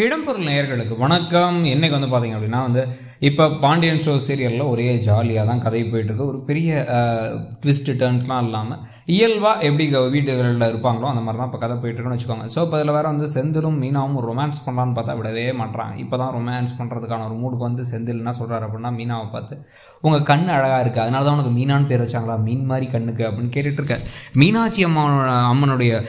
இடம்பொருள் நேயர்களுக்கு வணக்கம். என்னைக்கு வந்து பார்த்தீங்க அப்படின்னா இப்போ பாண்டியன் ஷோ சீரியலில் ஒரே ஜாலியாக தான் கதை போயிட்டுருக்கு. ஒரு பெரிய ட்விஸ்ட் டர்ன்ஸ்லாம் இல்லாமல் இயல்பாக எப்படி வீடுகளில் இருப்பாங்களோ அந்த மாதிரி தான் இப்போ கதை போயிட்டுருக்குன்னு வச்சுக்கோங்க. ஸோ இப்போ இதில் வேறு செந்திலும் மீனாவும் ரொமான்ஸ் பண்ணலான்னு பார்த்தா விடவே மாட்டுறாங்க. இப்போ தான் ரொமான்ஸ் பண்ணுறதுக்கான ஒரு மூடுக்கு செந்தில் என்ன சொல்கிறார் அப்படின்னா, மீனாவை பார்த்து உங்கள் கண் அழகாக இருக்குது, அதனால தான் உனக்கு மீனான்னு பேர் வச்சாங்களா, மீன் மாதிரி கண்ணுக்கு அப்படின்னு கேட்டுட்ருக்க. மீனாட்சி அம்மனுடைய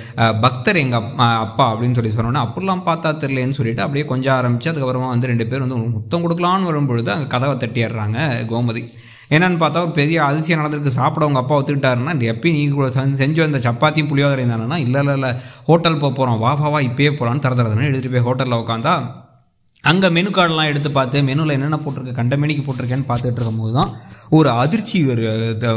பக்தர் எங்கள் அப்பா அப்படின்னு சொல்லி சொன்னோன்னே அப்படிலாம் பார்த்தா தெரியலன்னு சொல்லிட்டு அப்படியே கொஞ்சம் ஆரம்பித்து அதுக்கப்புறமா 2 பேர் முத்தம் கொடுக்கலான்னு வரும்பொழுது அங்கே கதவை தட்டிடுறாங்க கோமதி. என்னன்னு பார்த்தா ஒரு பெரிய அதிசயம் நடந்திருக்கு. சாப்பிட உங்கள் அப்பா ஒத்துக்கிட்டாருன்னா, எப்பயும் நீங்கள் செஞ்சு வந்த சப்பாத்தியும் புளியோதரையும் தானேன்னா, இல்லை ஹோட்டல் போகிறோம், வா இப்பயே போகலான்னு தரதுன்னு எடுத்துகிட்டு போய் ஹோட்டலில் உட்காந்தா அங்கே மெனு கார்டெலாம் எடுத்து பார்த்து மெனுவில் என்னென்ன போட்டிருக்கு, கண்ட மெனிக்கு போட்டிருக்கேன்னு பார்த்துட்டு இருக்கும்போது தான் ஒரு அதிர்ச்சி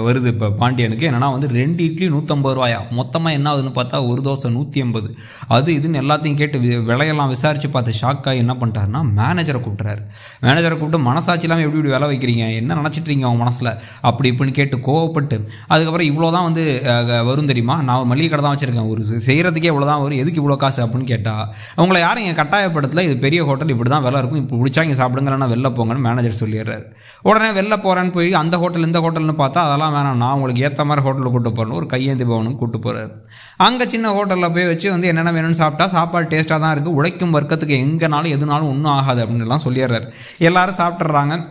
வருது. இப்போ பாண்டியனுக்கு என்னென்னா 2 இட்லி 150 ரூபாயா, மொத்தமாக என்ன ஆகுதுன்னு பார்த்தா ஒரு தோசை 180. அது இதுன்னு எல்லாத்தையும் கேட்டு விலையெல்லாம் விசாரித்து பார்த்து ஷாக்காகி என்ன பண்ணிட்டாருன்னா மேனேஜரை கூப்பிட்றாரு. மேனேஜரை கூப்பிட்டு மனசாட்சி இல்லாமல் எப்படி விலை வைக்கிறீங்க, என்ன நினச்சிட்ருக்கீங்க அவங்க மனசில் அப்படி இப்படின்னு கேட்டு கோவப்பட்டு அதுக்கப்புறம் இவ்வளோ தான் வரும் தெரியுமா, நான் மளிகை கடை தான் வச்சுருக்கேன், ஒரு செய்கிறதுக்கே இவ்வளோ தான் வரும், எதுக்கு இவ்வளோ காசு அப்படின்னு கேட்டால் அவங்கள யாரும் இங்கே கட்டாயப்படுத்தல, இது பெரிய ஹோட்டல் இப்படி தான் விலை இருக்கும், இப்போ பிடிச்சா இங்கே சாப்பிடுங்க, வெளில போங்கன்னு மேனேஜர் சொல்லிடுறாரு. உடனே வெளில போகிறேன்னு போய் அந்த ஹோட்டல் இந்த ஹோட்டல்னு பார்த்தா அதெல்லாம் வேணாம், நான் உங்களுக்கு ஏற்ற மாதிரி ஹோட்டலுக்கு கூப்பிட்டு போகிறேன்னு ஒரு கையேந்தி பவனுக்கு கூப்பிட்டு போகிறாரு. அங்கே சின்ன ஹோட்டலில் போய் வச்சு என்னென்ன வேணும்னு சாப்பிட்டா சாப்பாடு டேஸ்ட்டாக தான் இருக்குது, உழைக்கும் வர்க்கத்துக்கு எங்கேனாலும் எதுனாலும் ஒன்றும் ஆகாது அப்படின்லாம் சொல்லிடுறாரு. எல்லாரும் சாப்பிட்றாங்க,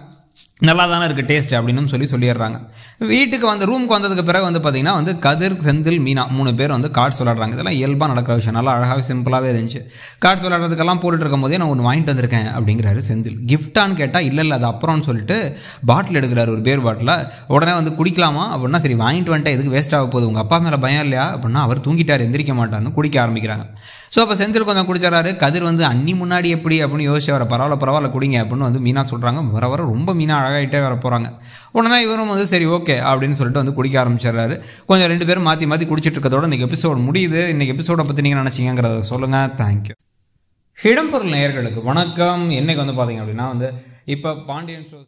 நல்லா தானே இருக்குது டேஸ்ட் அப்படின்னு சொல்லிடுறாங்க. வீட்டுக்கு ரூமுக்கு வந்ததுக்கு பிறகு பார்த்தீங்கன்னா கதிர், செந்தில், மீனா 3 பேர் கார்ட்ஸ் விளாட்றாங்க. இதெல்லாம் இயல்பாக நடக்கிற விஷயம், நல்லா அழகாகவே சிம்பிளாகவே இருந்துச்சு. கார்ட்ஸ் விளாட்றதுக்கெல்லாம் போட்டுட்டு இருக்கும் போதே நான் ஒன்று வாங்கிட்டு வந்திருக்கேன் அப்படிங்கிறாரு செந்தில். கிஃப்டான்னு கேட்டால் இல்லை அது அப்புறம்னு சொல்லிட்டு பாட்டில் எடுக்கிறாரு, ஒரு பேர் பாட்டில். உடனே குடிக்கலாமா அப்படின்னா, சரி வாங்கிட்டு வந்துட்டேன், எதுக்கு வேஸ்ட் ஆக போகுது, உங்கள் அப்பா மேலே பயம் இல்லையா அப்படின்னா, அவர் தூங்கிட்டார் எந்திரிக்க மாட்டார்னு குடிக்க ஆரம்பிக்கிறாங்க. ஸோ அப்போ செந்தில் கொஞ்சம் குடிச்சாரு. கதிர் அன்னி முன்னாடி எப்படி அப்படின்னு யோசிச்சு வர, பரவாயில்ல குடிங்க அப்படின்னு மீனா சொல்கிறாங்க. வர ரொம்ப மீனா அழகாயிட்டே வர போகிறாங்க. உடனே இவரும் சரி ஓகே அப்படின்னு சொல்லிட்டு குடிக்க ஆரம்பிச்சிடறாரு. கொஞ்சம் 2 பேரும் மாற்றி குடிச்சிட்டு இருக்கதோட இன்றைக்கி எபிசோடு முடியுது. இன்றைக்கி எபிசோடை பற்றி நீங்கள் நினச்சிங்கிறத சொல்லுங்கள். தேங்க்யூ. இடம்பொருள் நேயர்களுக்கு வணக்கம். என்னைக்கு பார்த்தீங்க அப்படின்னா இப்போ பாண்டியன் ஷோ